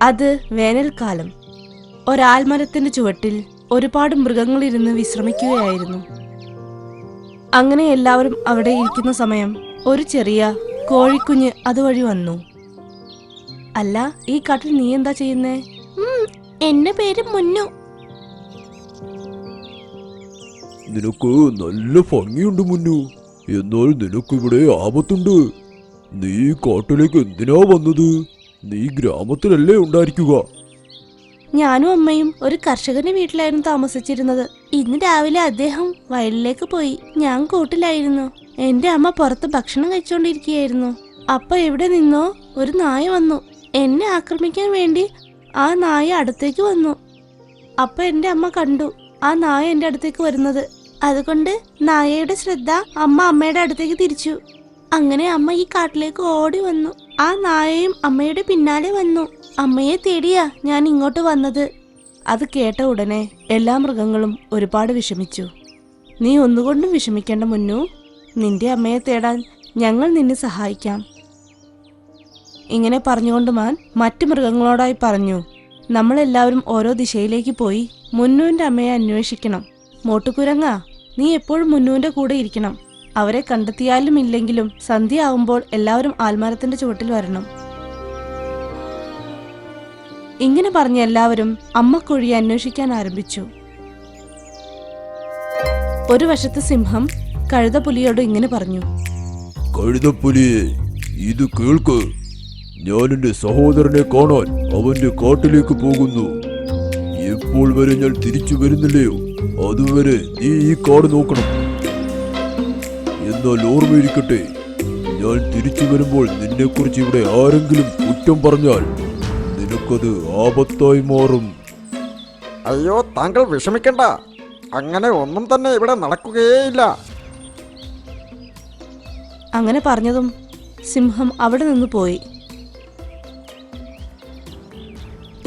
അത് വേനൽക്കാലം. ഒരാൽമരത്തിന്റെ ചുവട്ടിൽ ഒരുപാട് മൃഗങ്ങളിരുന്ന് വിശ്രമിക്കുകയായിരുന്നു. അങ്ങനെ എല്ലാവരും അവിടെ ഇരിക്കുന്ന സമയം ഒരു ചെറിയ കോഴിക്കുഞ്ഞ് അതുവഴി വന്നു. അല്ല, ഈ കാട്ടിൽ നീ എന്താ ചെയ്യുന്നേ? എന്റെ പേര് മുന്നു. നിനക്ക് നല്ല ഭംഗിയുണ്ട് മുന്നു. എന്നാൽ നിനക്കിവിടെ ആപത്തുണ്ട്. നീ കാട്ടിലേക്ക് എന്തിനാ വന്നത്? നീ ഗ്രാമത്തിലല്ലേ ഉണ്ടായിരിക്കുക? ഞാനും അമ്മയും ഒരു കർഷകന്റെ വീട്ടിലായിരുന്നു താമസിച്ചിരുന്നത്. ഇന്ന് രാവിലെ അദ്ദേഹം വയലിലേക്ക് പോയി. ഞാൻ കൂട്ടിലായിരുന്നു. എന്റെ അമ്മ പുറത്ത് ഭക്ഷണം കഴിച്ചുകൊണ്ടിരിക്കുകയായിരുന്നു. അപ്പൊ എവിടെ നിന്നോ ഒരു നായ വന്നു. എന്നെ ആക്രമിക്കാൻ വേണ്ടി ആ നായ അടുത്തേക്ക് വന്നു. അപ്പൊ എന്റെ അമ്മ കണ്ടു ആ നായ എന്റെ അടുത്തേക്ക് വരുന്നത്. അതുകൊണ്ട് നായയുടെ ശ്രദ്ധ അമ്മയുടെ അടുത്തേക്ക് തിരിച്ചു. അങ്ങനെ അമ്മ ഈ കാട്ടിലേക്ക് ഓടി വന്നു. ആ നായയും അമ്മയുടെ പിന്നാലെ വന്നു. അമ്മയെ തേടിയാ ഞാൻ ഇങ്ങോട്ട് വന്നത്. അത് കേട്ട ഉടനെ എല്ലാ മൃഗങ്ങളും ഒരുപാട് വിഷമിച്ചു. നീ ഒന്നുകൊണ്ടും വിഷമിക്കേണ്ട മുന്നു. നിന്റെ അമ്മയെ തേടാൻ ഞങ്ങൾ നിന്നെ സഹായിക്കാം. ഇങ്ങനെ പറഞ്ഞുകൊണ്ട് മാൻ മറ്റു മൃഗങ്ങളോടായി പറഞ്ഞു, നമ്മളെല്ലാവരും ഓരോ ദിശയിലേക്ക് പോയി മുന്നുവിന്റെ അമ്മയെ അന്വേഷിക്കണം. മോട്ടുകുരങ്ങ, നീ എപ്പോഴും മുന്നുവിന്റെ കൂടെ ഇരിക്കണം. അവരെ കണ്ടെത്തിയാലും ഇല്ലെങ്കിലും സന്ധ്യ ആവുമ്പോൾ എല്ലാവരും ആൽമരത്തിന്റെ ചുവട്ടിൽ വരണം. ഇങ്ങനെ പറഞ്ഞ എല്ലാവരും അമ്മക്കോഴിയെ അന്വേഷിക്കാൻ ആരംഭിച്ചു. ഒരു വശത്ത് സിംഹം കഴുതപ്പുലിയോട് ഇങ്ങനെ പറഞ്ഞു, കഴുതപ്പുലിയെ, ഇത് കേൾക്ക്. ഞാൻ എന്റെ സഹോദരനെ കാണാൻ അവന്റെ കാട്ടിലേക്ക് പോകുന്നു. എപ്പോൾ വരെ ഞാൻ തിരിച്ചു വരുന്നില്ലയോ അതുവരെ നീ ഈ കാട് നോക്കണം. എന്നാൽ ഓർമ്മയിരിക്കട്ടെ, ഞാൻ തിരിച്ചു വരുമ്പോൾ നിന്നെക്കുറിച്ച് ഇവിടെ ആരെങ്കിലും കുറ്റം പറഞ്ഞാൽ നിനക്കത് ആപത്തായി മാറും. അയ്യോ, താങ്കൾ വിഷമിക്കണ്ട. അങ്ങനെ ഒന്നും തന്നെ ഇവിടെ നടക്കുകയേയില്ല. അങ്ങനെ പറഞ്ഞതും സിംഹം അവിടെ നിന്ന് പോയി.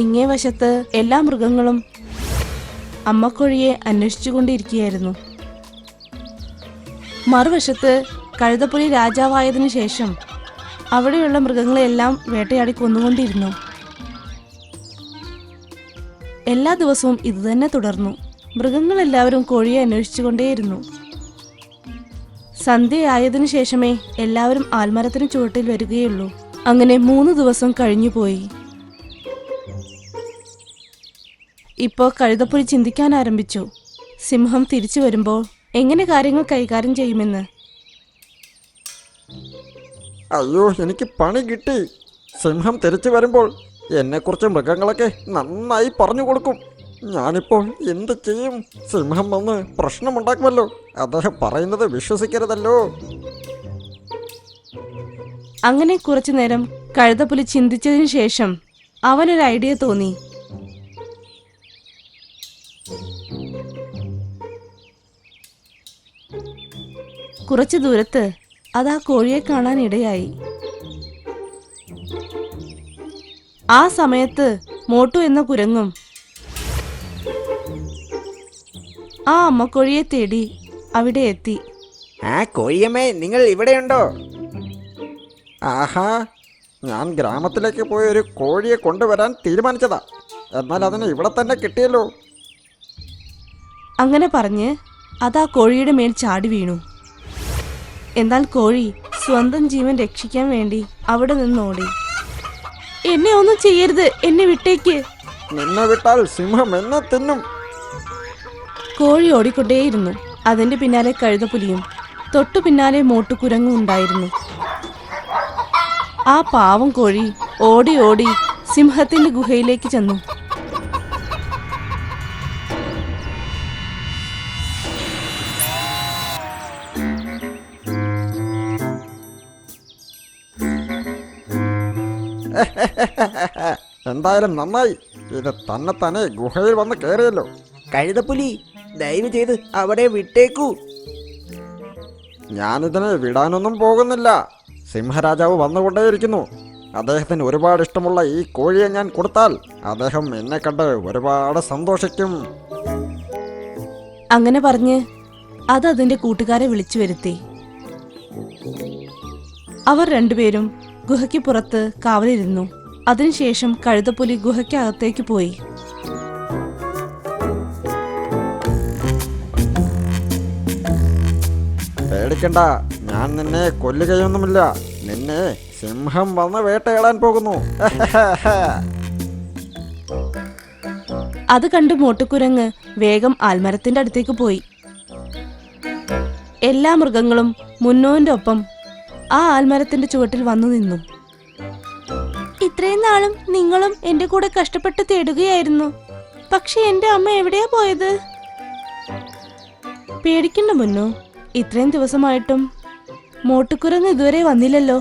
ഇങ്ങേ വശത്ത് എല്ലാ മൃഗങ്ങളും അമ്മക്കോഴിയെ അന്വേഷിച്ചുകൊണ്ടിരിക്കുകയായിരുന്നു. മറുവശത്ത് കഴുതപ്പുലി രാജാവായതിനു ശേഷം അവിടെയുള്ള മൃഗങ്ങളെല്ലാം വേട്ടയാടി കൊന്നുകൊണ്ടിരുന്നു. എല്ലാ ദിവസവും ഇതുതന്നെ തുടർന്നു. മൃഗങ്ങളെല്ലാവരും കോഴിയെ അന്വേഷിച്ചുകൊണ്ടേയിരുന്നു. സന്ധ്യയായതിനു ശേഷമേ എല്ലാവരും ആൽമരത്തിന് ചുവട്ടിൽ വരികയുള്ളൂ. അങ്ങനെ 3 ദിവസം കഴിഞ്ഞുപോയി. ഇപ്പോൾ കഴുതപ്പുലി ചിന്തിക്കാൻ ആരംഭിച്ചു, സിംഹം തിരിച്ചു വരുമ്പോൾ എങ്ങനെ കാര്യങ്ങൾ കൈകാര്യം ചെയ്യുമെന്ന്. അയ്യോ, എനിക്ക് പണി കിട്ടി. സിംഹം തിരിച്ചു വരുമ്പോൾ എന്നെക്കുറിച്ച് മൃഗങ്ങളൊക്കെ നന്നായി പറഞ്ഞു കൊടുക്കും. ഞാനിപ്പോൾ എന്ത് ചെയ്യും? സിംഹം വന്ന് പ്രശ്നമുണ്ടാക്കുമല്ലോ. അദ്ദേഹം പറയുന്നത് വിശ്വസിക്കരുതല്ലോ. അങ്ങനെ കുറച്ചു നേരം കഴുതപ്പുലി ചിന്തിച്ചതിനു ശേഷം അവനൊരു ഐഡിയ തോന്നി. കുറച്ചു ദൂരത്ത് അതാ കോഴിയെ കാണാൻ ഇടയായി. ആ സമയത്ത് മോട്ടു എന്ന കുരങ്ങും ആ അമ്മക്കോഴിയെ തേടി അവിടെ എത്തി. ആ കോഴിയമ്മേ, നിങ്ങൾ ഇവിടെയുണ്ടോ? ആഹാ, ഞാൻ ഗ്രാമത്തിലേക്ക് പോയി ഒരു കോഴിയെ കൊണ്ടുവരാൻ തീരുമാനിച്ചതാ. എന്നാൽ അതിന് ഇവിടെ തന്നെ കിട്ടിയല്ലോ. അങ്ങനെ പറഞ്ഞ് അതാ കോഴിയുടെ മേൽ ചാടി വീണു. എന്നാൽ കോഴി സ്വന്തം ജീവൻ രക്ഷിക്കാൻ വേണ്ടി അവിടെ നിന്നോടി. എന്നെ ഒന്നും ചെയ്യരുത്, എന്നെ വിട്ടേക്ക്. നിന്നെ വിട്ടാൽ സിംഹം എന്നെ തിന്നും. കോഴി ഓടിക്കൊണ്ടേയിരുന്നു. അതിന്റെ പിന്നാലെ കഴുതപ്പുലിയും തൊട്ടു പിന്നാലെ മോട്ടുകുരങ്ങും ഉണ്ടായിരുന്നു. ആ പാവം കോഴി ഓടി ഓടി സിംഹത്തിന്റെ ഗുഹയിലേക്ക് ചെന്നു. എന്തായാലും നന്നായി. ഇത് തന്നെ ഗുഹയിൽ വന്ന് കയറിയല്ലോ. കഴുതപ്പുലി, ദയവ് ചെയ്ത് അവിടെ വിട്ടേക്കൂ. ഞാനിതിനെ വിടാനൊന്നും പോകുന്നില്ല. സിംഹരാജാവ് വന്നുകൊണ്ടേയിരിക്കുന്നു. അദ്ദേഹത്തിന് ഒരുപാട് ഇഷ്ടമുള്ള ഈ കോഴിയെ ഞാൻ കൊടുത്താൽ അദ്ദേഹം എന്നെ കണ്ട് ഒരുപാട് സന്തോഷിക്കും. അങ്ങനെ പറഞ്ഞ് അത് അതിന്റെ കൂട്ടുകാരെ വിളിച്ചു വരുത്തി. അവർ രണ്ടുപേരും ഗുഹയ്ക്ക് പുറത്ത് കാവലിരുന്നു. അതിനുശേഷം കഴുതപ്പുലി ഗുഹയ്ക്കകത്തേക്ക് പോയി. പേടിക്കണ്ട, ഞാൻ നിന്നെ കൊല്ലുകയൊന്നുമില്ല. നിന്നെ സിംഹം വന്ന് വേട്ടയാടാൻ പോകുന്നു. അത് കണ്ട് മോട്ടുകുരങ്ങ് വേഗം ആൽമരത്തിന്റെ അടുത്തേക്ക് പോയി. എല്ലാ മൃഗങ്ങളും മുന്നോന്റെ ഒപ്പം ആ ആൽമരത്തിന്റെ ചുവട്ടിൽ വന്നു നിന്നു. ഇത്രയും നാളും നിങ്ങളും എന്റെ കൂടെ കഷ്ടപ്പെട്ട് തേടുകയായിരുന്നു. പക്ഷെ എന്റെ അമ്മ എവിടെയാ പോയത്? പേടിക്കണ്ട മുന്നു, ഇത്രയും ദിവസമായിട്ടും മോട്ടുകുരങ്ങ് ഇതുവരെ വന്നില്ലല്ലോ.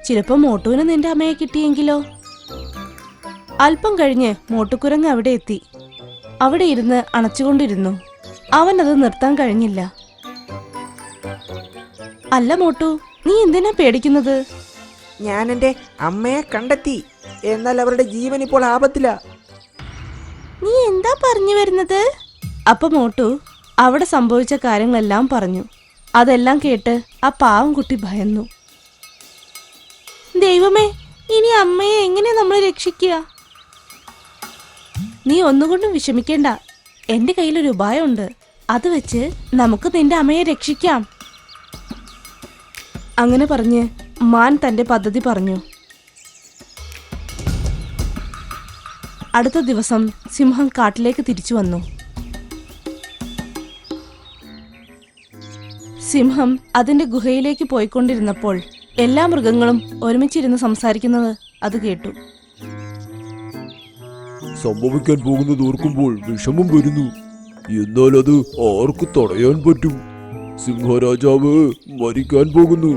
ചിലപ്പോ മോട്ടുവിന് നിന്റെ അമ്മയെ കിട്ടിയെങ്കിലോ? അല്പം കഴിഞ്ഞ് മോട്ടുകുരങ്ങ് അവിടെ എത്തി. അവിടെ ഇരുന്ന് അണച്ചുകൊണ്ടിരുന്നു. അവനത് നിർത്താൻ കഴിഞ്ഞില്ല. അല്ല മോട്ടു, നീ എന്തിനാ പേടിക്കുന്നത്? ഞാൻ എൻ്റെ അമ്മയെ കണ്ടെത്തി. എന്നാൽ അവരുടെ ജീവൻ ഇപ്പോൾ ആപത്തില. നീ എന്താ പറഞ്ഞു വരുന്നത്? അപ്പൊ മോട്ടു അവിടെ സംഭവിച്ച കാര്യങ്ങളെല്ലാം പറഞ്ഞു. അതെല്ലാം കേട്ട് ആ പാവം കുട്ടി ഭയന്നു. ദൈവമേ, ഇനി അമ്മയെ എങ്ങനെ നമ്മൾ രക്ഷിക്കുക? നീ ഒന്നുകൊണ്ടും വിഷമിക്കേണ്ട. എന്റെ കയ്യിലൊരു ഉപായമുണ്ട്. അത് വെച്ച് നമുക്ക് നിന്റെ അമ്മയെ രക്ഷിക്കാം. അങ്ങനെ പറഞ്ഞ് മാൻ തന്റെ പദ്ധതി പറഞ്ഞു. അടുത്ത ദിവസം സിംഹം കാട്ടിലേക്ക് തിരിച്ചു വന്നു. സിംഹം അതിന്റെ ഗുഹയിലേക്ക് പോയിക്കൊണ്ടിരുന്നപ്പോൾ എല്ലാ മൃഗങ്ങളും ഒരുമിച്ചിരുന്ന് സംസാരിക്കുന്നത് അത് കേട്ടു. സംഭവിക്കാൻ പോകുന്നത് ഓർക്കുമ്പോൾ വിഷമം വരുന്നു. എന്നാൽ അത് ആർക്ക് തടയാൻ പറ്റും? സിംഹരാജാവ് മരിക്കാൻ പോകുന്നു.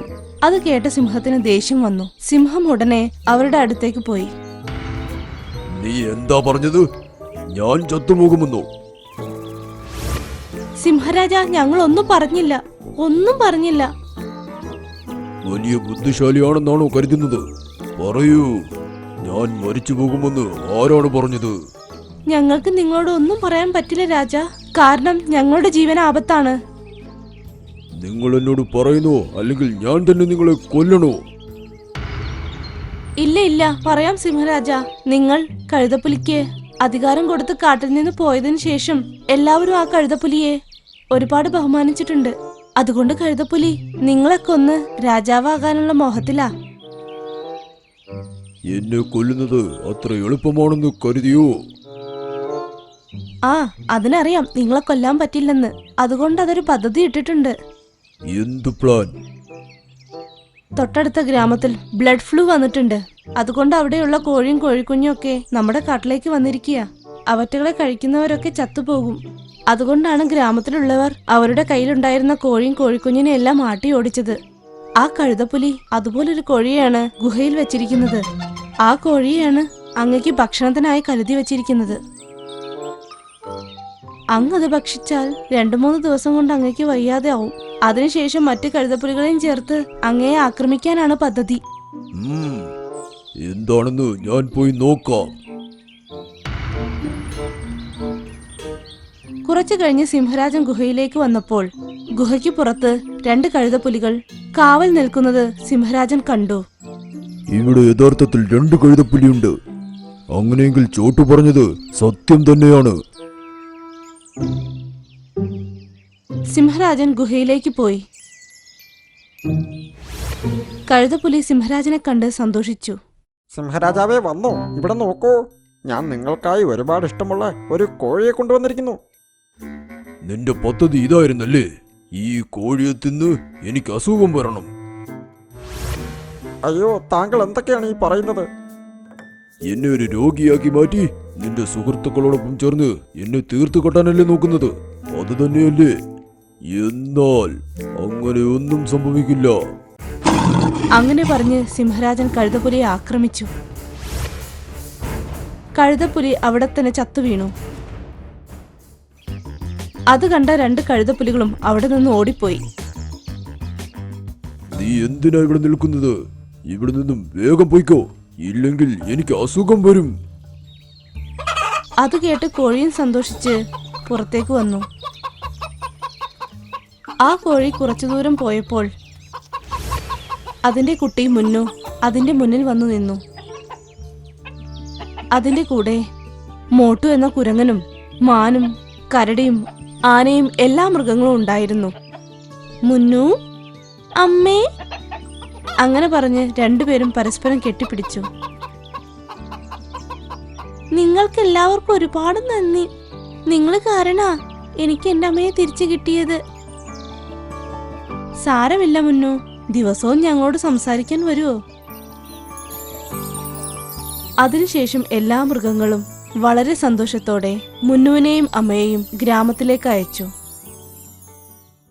അത് കേട്ട സിംഹത്തിന് ദേഷ്യം വന്നു. സിംഹം ഉടനെ അവരുടെ അടുത്തേക്ക് പോയി. നീ എന്താ പറഞ്ഞത്? ഞാൻ ചത്തുപോകുമെന്നോ? സിംഹരാജ, ഞങ്ങൾ ഒന്നും പറഞ്ഞില്ല. വലിയ ബുദ്ധിശാലിയാണെന്നാണോ കരുതുന്നത്? പറയൂ, ഞാൻ മരിച്ചു പോകുമെന്ന് ആരാണ് പറഞ്ഞത്? ഞങ്ങൾക്ക് നിങ്ങളോട് ഒന്നും പറയാൻ പറ്റില്ല രാജ. കാരണം ഞങ്ങളുടെ ജീവൻ ആപത്താണ്. നിങ്ങൾ എന്നോട് പറയുന്നോ, അല്ലെങ്കിൽ ഞാൻ തന്നെ നിങ്ങളെ കൊല്ലണോ? ഇല്ല, പറയാം സിംഹരാജ. നിങ്ങൾ കഴുതപ്പുലിക്ക് അധികാരം കൊടുത്ത് കാട്ടിൽ നിന്ന് പോയതിനു ശേഷം എല്ലാവരും ആ കഴുതപ്പുലിയെ ഒരുപാട് ബഹുമാനിച്ചിട്ടുണ്ട്. അതുകൊണ്ട് കഴുതപ്പുലി നിങ്ങളെ കൊന്ന് രാജാവാകാനുള്ള മോഹത്തിലാ. എന്നെ കൊല്ലുന്നത് അത്ര എളുപ്പമാണെന്ന് കരുതിയോ? അതിനറിയാം നിങ്ങളെ കൊല്ലാൻ പറ്റില്ലെന്ന്. അതുകൊണ്ട് അതൊരു പദ്ധതി ഇട്ടിട്ടുണ്ട്. എന്ത് പ്ലാൻ? തൊട്ടടുത്ത ഗ്രാമത്തിൽ ബ്ലഡ് ഫ്ലൂ വന്നിട്ടുണ്ട്. അതുകൊണ്ട് അവിടെയുള്ള കോഴിയും കോഴിക്കുഞ്ഞും ഒക്കെ നമ്മുടെ കാട്ടിലേക്ക് വന്നിരിക്കുക. അവറ്റകളെ കഴിക്കുന്നവരൊക്കെ ചത്തുപോകും. അതുകൊണ്ടാണ് ഗ്രാമത്തിലുള്ളവർ അവരുടെ കയ്യിലുണ്ടായിരുന്ന കോഴിയും കോഴിക്കുഞ്ഞിനെ എല്ലാം ആട്ടി ഓടിച്ചത്. ആ കഴുതപ്പുലി അതുപോലൊരു കോഴിയാണ് ഗുഹയിൽ വെച്ചിരിക്കുന്നത്. ആ കോഴിയാണ് അങ്ങക്ക് ഭക്ഷണത്തിനായി കരുതി വെച്ചിരിക്കുന്നത്. അങ്ങത് ഭക്ഷിച്ചാൽ 2-3 ദിവസം കൊണ്ട് അങ്ങക്ക് വയ്യാതെ ആവും. അതിനുശേഷം മറ്റു കഴുതപ്പുലികളെയും ചേർത്ത് അങ്ങയെ ആക്രമിക്കാനാണ് പദ്ധതി. എന്താണെന്ന് ഞാൻ പോയി നോക്കാം. കുറച്ചു കഴിഞ്ഞ് സിംഹരാജൻ ഗുഹയിലേക്ക് വന്നപ്പോൾ ഗുഹയ്ക്ക് പുറത്ത് 2 കഴുതപ്പുലികൾ കാവൽ നിൽക്കുന്നത് സിംഹരാജൻ കണ്ടു. ഇവിടെ യഥാർത്ഥത്തിൽ 2 കഴുതപ്പുലിയുണ്ട്. അങ്ങനെയെങ്കിൽ ചോട്ടു പറഞ്ഞത് സത്യം തന്നെയാണ്. സിംഹരാജൻ ഗുഹയിലേക്ക് പോയി. കഴുതപ്പുലി സിംഹരാജനെ കണ്ട് സന്തോഷിച്ചു. സിംഹരാജാവേ വന്നോ, ഇവിടെ നോക്കൂ. ഞാൻ നിങ്ങൾക്കായി ഒരുപാട് ഇഷ്ടമുള്ള ഒരു കോഴിയെ കൊണ്ടുവന്നിരിക്കുന്നു. നിന്റെ പദ്ധതി ഇതായിരുന്നല്ലേ? ഈ കോഴിയെ തിന്ന് എനിക്ക് അസുഖം വരണം. അയ്യോ, താങ്കൾ എന്തൊക്കെയാണ് ഈ പറയുന്നത്? എന്നെ ഒരു രോഗിയാക്കി മാറ്റി നിന്റെ സുഹൃത്തുക്കളോടൊപ്പം ചേർന്ന് എന്നെ തീർത്തു കെട്ടാനല്ലേ നോക്കുന്നത്? അത് തന്നെയല്ലേ? എന്നാൽ അങ്ങനെ ഒന്നും സംഭവിക്കില്ല. അങ്ങനെ പറഞ്ഞ് സിംഹരാജൻ കഴുതപ്പുലിയെ ആക്രമിച്ചു. കഴുതപ്പുലി അവിടെ തന്നെ ചത്തുവീണു. അത് കണ്ട 2 കഴുതപ്പുലികളും അവിടെ നിന്ന് ഓടിപ്പോയി. നീ എന്തിനാ ഇവിടെ നിൽക്കുന്നത്? ഇവിടെ നിന്നും വേഗം പോയിക്കോ, ഇല്ലെങ്കിൽ എനിക്ക് അസുഖം വരും. അത് കേട്ട് കോഴിയും സന്തോഷിച്ച് പുറത്തേക്ക് വന്നു. ആ കോഴി കുറച്ചു ദൂരം പോയപ്പോൾ അതിന്റെ കുട്ടി മുന്നു അതിന്റെ മുന്നിൽ വന്നു നിന്നു. അതിന്റെ കൂടെ മോട്ടു എന്ന കുരങ്ങനും മാനും കരടിയും ആനയും എല്ലാ മൃഗങ്ങളും ഉണ്ടായിരുന്നു. മുന്നു, അമ്മേ, അങ്ങനെ പറഞ്ഞ് രണ്ടുപേരും പരസ്പരം കെട്ടിപ്പിടിച്ചു. നിങ്ങൾക്ക് എല്ലാവർക്കും ഒരുപാട് നന്ദി. നിങ്ങൾ കാരണാ എനിക്ക് എന്റെ അമ്മയെ തിരിച്ചു കിട്ടിയത്. സാരമില്ല മുന്നു, ദിവസവും ഞങ്ങളോട് സംസാരിക്കാൻ വരുമോ? അതിനുശേഷം എല്ലാ മൃഗങ്ങളും വളരെ സന്തോഷത്തോടെ മുന്നുവിനെയും അമ്മയെയും ഗ്രാമത്തിലേക്ക് അയച്ചു.